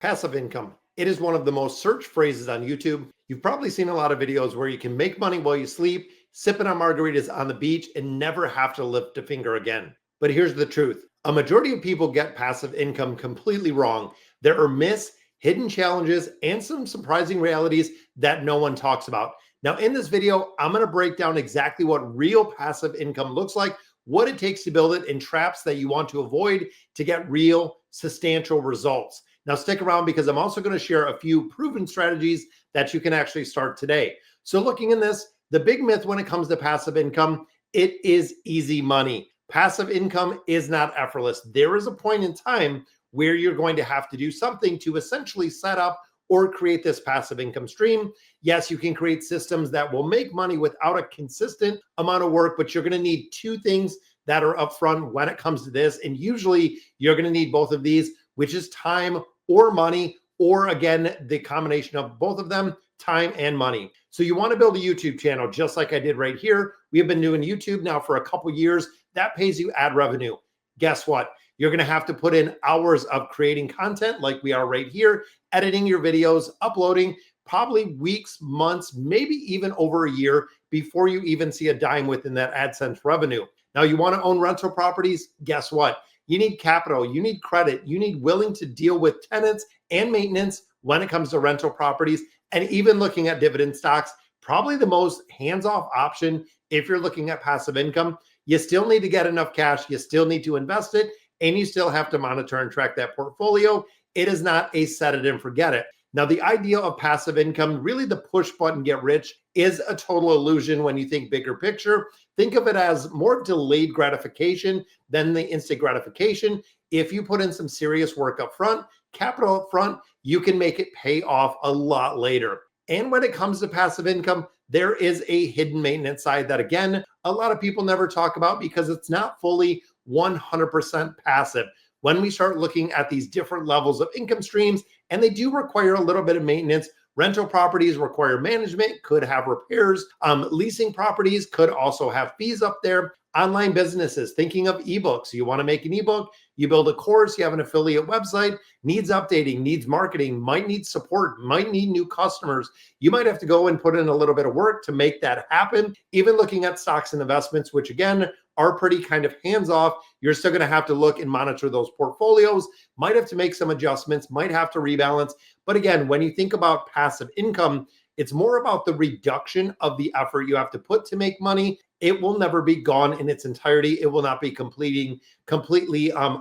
Passive income. It is one of the most searched phrases on YouTube. You've probably seen a lot of videos where you can make money while you sleep, sipping on margaritas on the beach, and never have to lift a finger again. But here's the truth. A majority of people get passive income completely wrong. There are myths, hidden challenges, and some surprising realities that no one talks about. Now, in this video, I'm going to break down exactly what real passive income looks like, what it takes to build it, and traps that you want to avoid to get real, substantial results. Now, stick around because I'm also going to share a few proven strategies that you can actually start today. So looking in this, the big myth when it comes to passive income, it is easy money. Passive income is not effortless. There is a point in time where you're going to have to do something to essentially set up or create this passive income stream. Yes, you can create systems that will make money without a consistent amount of work, but you're going to need two things that are upfront when it comes to this. And usually you're going to need both of these, which is time or money, or again, the combination of both of them, time and money. So you want to build a YouTube channel just like I did right here. We have been doing YouTube now for a couple years. That pays you ad revenue. Guess what? You're going to have to put in hours of creating content like we are right here, editing your videos, uploading, probably weeks, months, maybe even over a year before you even see a dime within that AdSense revenue. Now, you want to own rental properties? Guess what? You need capital, you need credit, you need willing to deal with tenants and maintenance when it comes to rental properties, and even looking at dividend stocks, probably the most hands-off option if you're looking at passive income. You still need to get enough cash, you still need to invest it, and you still have to monitor and track that portfolio. It is not a set it and forget it. Now, the idea of passive income, really the push button get rich, is a total illusion when you think bigger picture. Think of it as more delayed gratification than the instant gratification. If you put in some serious work up front, capital up front, you can make it pay off a lot later. And when it comes to passive income, there is a hidden maintenance side that, again, a lot of people never talk about because it's not fully 100% passive. When we start looking at these different levels of income streams, and they do require a little bit of maintenance. Rental properties require management, could have repairs. Leasing properties could also have fees up there. Online businesses, thinking of ebooks. You want to make an ebook, you build a course, you have an affiliate website, needs updating, needs marketing, might need support, might need new customers. You might have to go and put in a little bit of work to make that happen. Even looking at stocks and investments, which again, are pretty kind of hands-off. You're still going to have to look and monitor those portfolios, might have to make some adjustments, might have to rebalance. But again, when you think about passive income, it's more about the reduction of the effort you have to put to make money. It will never be gone in its entirety. It will not be completely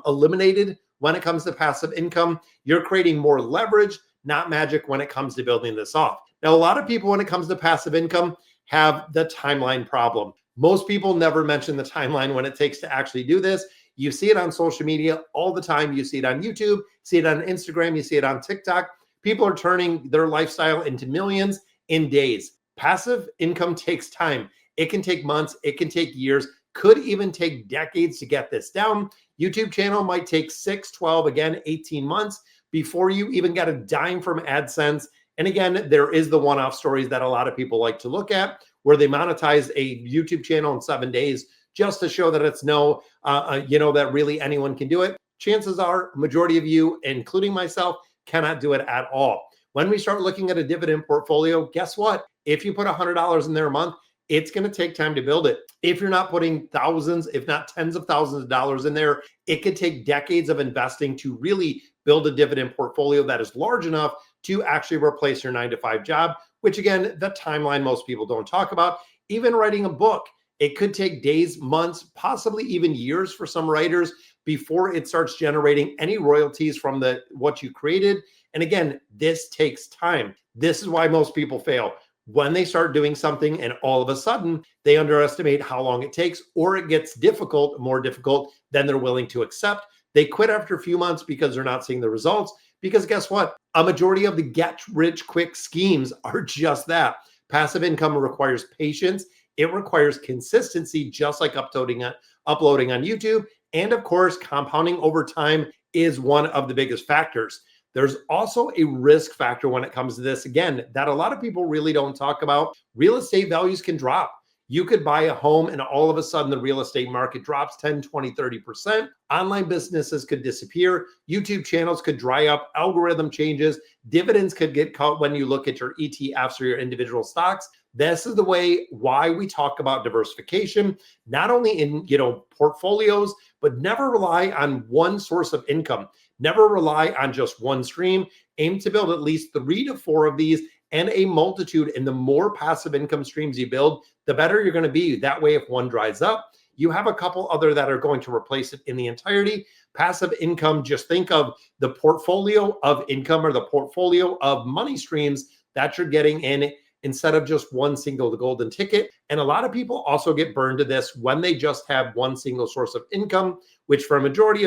eliminated when it comes to passive income. You're creating more leverage, not magic when it comes to building this off. Now, a lot of people when it comes to passive income have the timeline problem. Most people never mention the timeline when it takes to actually do this. You see it on social media all the time. You see it on YouTube, see it on Instagram, you see it on TikTok. People are turning their lifestyle into millions in days. Passive income takes time. It can take months, it can take years, could even take decades to get this down. YouTube channel might take 6, 12, again, 18 months before you even get a dime from AdSense. And again, there is the one-off stories that a lot of people like to look at where they monetize a YouTube channel in 7 days just to show that it's that really anyone can do it. Chances are majority of you, including myself, cannot do it at all. When we start looking at a dividend portfolio, guess what? If you put $100 in there a month, it's going to take time to build it. If you're not putting thousands, if not tens of thousands of dollars in there, it could take decades of investing to really build a dividend portfolio that is large enough to actually replace your 9-to-5 job, which again, the timeline most people don't talk about. Even writing a book, it could take days, months, possibly even years for some writers before it starts generating any royalties from what you created. And again, this takes time. This is why most people fail. When they start doing something and all of a sudden they underestimate how long it takes, or it gets more difficult than they're willing to accept. They quit after a few months because they're not seeing the results. Because guess what? A majority of the get-rich-quick schemes are just that. Passive income requires patience. It requires consistency, just like uploading on YouTube. And of course, compounding over time is one of the biggest factors. There's also a risk factor when it comes to this, again, that a lot of people really don't talk about. Real estate values can drop. You could buy a home and all of a sudden the real estate market drops 10, 20, 30%. Online businesses could disappear. YouTube channels could dry up. Algorithm changes. Dividends could get cut when you look at your ETFs or your individual stocks. This is the way why we talk about diversification, not only in, portfolios, but never rely on one source of income. Never rely on just one stream. Aim to build at least 3 to 4 of these and a multitude. And the more passive income streams you build, the better you're going to be. That way, if one dries up, you have a couple other that are going to replace it in the entirety. Passive income, just think of the portfolio of income or the portfolio of money streams that you're getting in instead of just one single golden ticket. And a lot of people also get burned to this when they just have one single source of income, which for a majority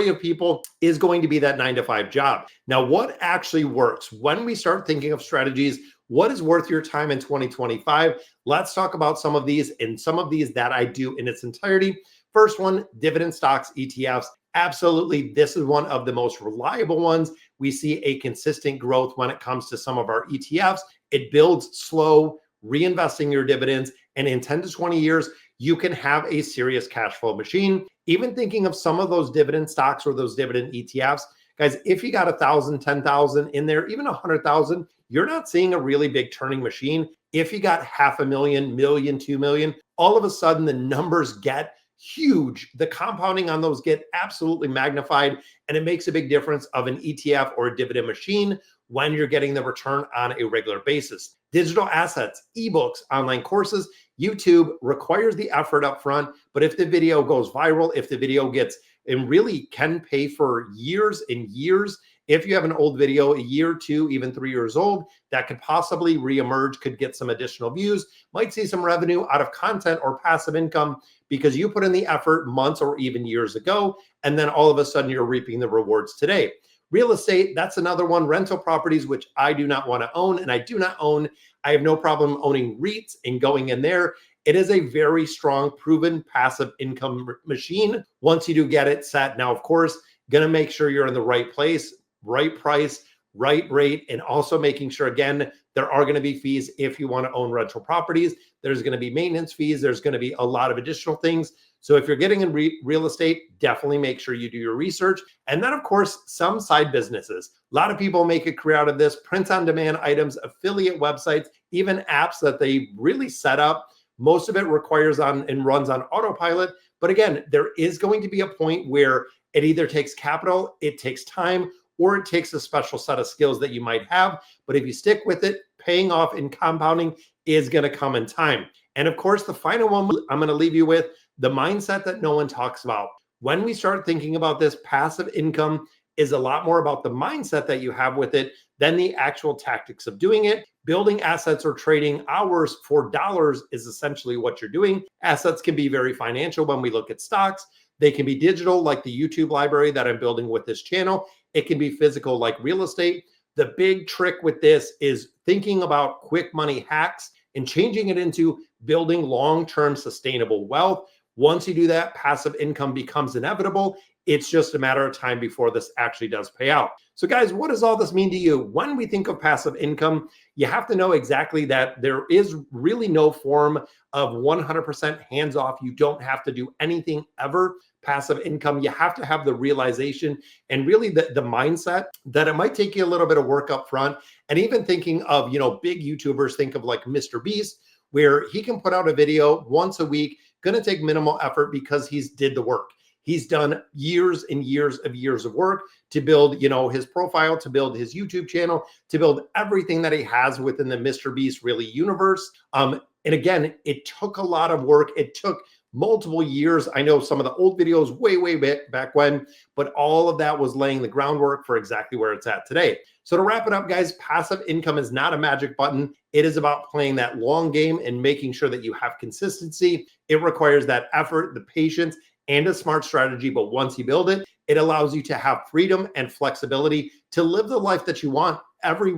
of people is going to be that 9-to-5 job. Now, what actually works when we start thinking of strategies? What is worth your time in 2025? Let's talk about some of these and some of these that I do in its entirety. First one, dividend stocks, ETFs. Absolutely, this is one of the most reliable ones. We see a consistent growth when it comes to some of our ETFs. It builds slow, reinvesting your dividends, and in 10 to 20 years, you can have a serious cash flow machine. Even thinking of some of those dividend stocks or those dividend ETFs, guys, if you got 1,000, 10,000 in there, even 100,000, you're not seeing a really big turning machine. If you got 500,000, million, 2 million, all of a sudden the numbers get huge. The compounding on those get absolutely magnified, and it makes a big difference of an ETF or a dividend machine when you're getting the return on a regular basis. Digital assets, ebooks, online courses, YouTube requires the effort up front, but if the video goes viral, if the video gets and really can pay for years and years. If you have an old video, a year, 2, even 3 years old, that could possibly reemerge, could get some additional views, might see some revenue out of content or passive income because you put in the effort months or even years ago, and then all of a sudden you're reaping the rewards today. Real estate, that's another one. Rental properties, which I do not want to own, and I do not own. I have no problem owning REITs and going in there. It is a very strong, proven passive income machine once you do get it set. Now, of course, going to make sure you're in the right place, right price, right rate, and also making sure, again, there are going to be fees if you want to own rental properties. There's going to be maintenance fees. There's going to be a lot of additional things. So if you're getting in real estate, definitely make sure you do your research. And then, of course, some side businesses. A lot of people make a career out of this, print-on-demand items, affiliate websites, even apps that they really set up. Most of it requires on and runs on autopilot. But again, there is going to be a point where it either takes capital, it takes time, or it takes a special set of skills that you might have. But if you stick with it, paying off and compounding is going to come in time. And of course, the final one I'm going to leave you with, the mindset that no one talks about. When we start thinking about this, passive income is a lot more about the mindset that you have with it than the actual tactics of doing it. Building assets or trading hours for dollars is essentially what you're doing. Assets can be very financial when we look at stocks. They can be digital, like the YouTube library that I'm building with this channel. It can be physical, like real estate. The big trick with this is thinking about quick money hacks and changing it into building long-term sustainable wealth. Once you do that, passive income becomes inevitable. It's just a matter of time before this actually does pay out. So guys, what does all this mean to you? When we think of passive income, you have to know exactly that there is really no form of 100% hands-off. You don't have to do anything ever. Passive income, you have to have the realization and really the mindset that it might take you a little bit of work up front. And even thinking of, big YouTubers, think of like Mr. Beast, where he can put out a video once a week, going to take minimal effort because he's did the work. He's done years and years of work to build, his profile, to build his YouTube channel, to build everything that he has within the Mr. Beast really universe. And again, it took a lot of work. It took multiple years. I know some of the old videos way back when, but all of that was laying the groundwork for exactly where it's at today. So to wrap it up, guys, passive income is not a magic button. It is about playing that long game and making sure that you have consistency. It requires that effort, the patience, and a smart strategy. But once you build it, it allows you to have freedom and flexibility to live the life that you want. Every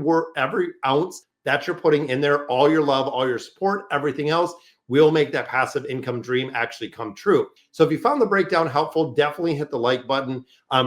ounce that you're putting in there, all your love, all your support, everything else will make that passive income dream actually come true. So if you found the breakdown helpful, definitely hit the like button.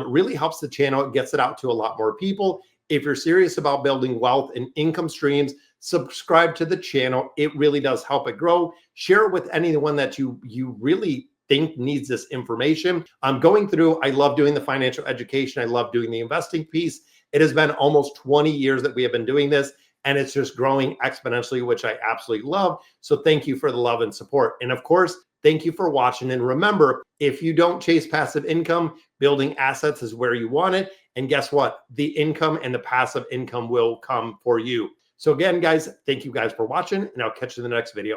Really helps the channel. It gets it out to a lot more people. If you're serious about building wealth and income streams, subscribe to the channel. It really does help it grow. Share it with anyone that you really think needs this information. I'm going through, I love doing the financial education. I love doing the investing piece. It has been almost 20 years that we have been doing this, and it's just growing exponentially, which I absolutely love. So thank you for the love and support. And of course, thank you for watching. And remember, if you don't chase passive income, building assets is where you want it. And guess what? The income and the passive income will come for you. So again, guys, thank you guys for watching, and I'll catch you in the next video.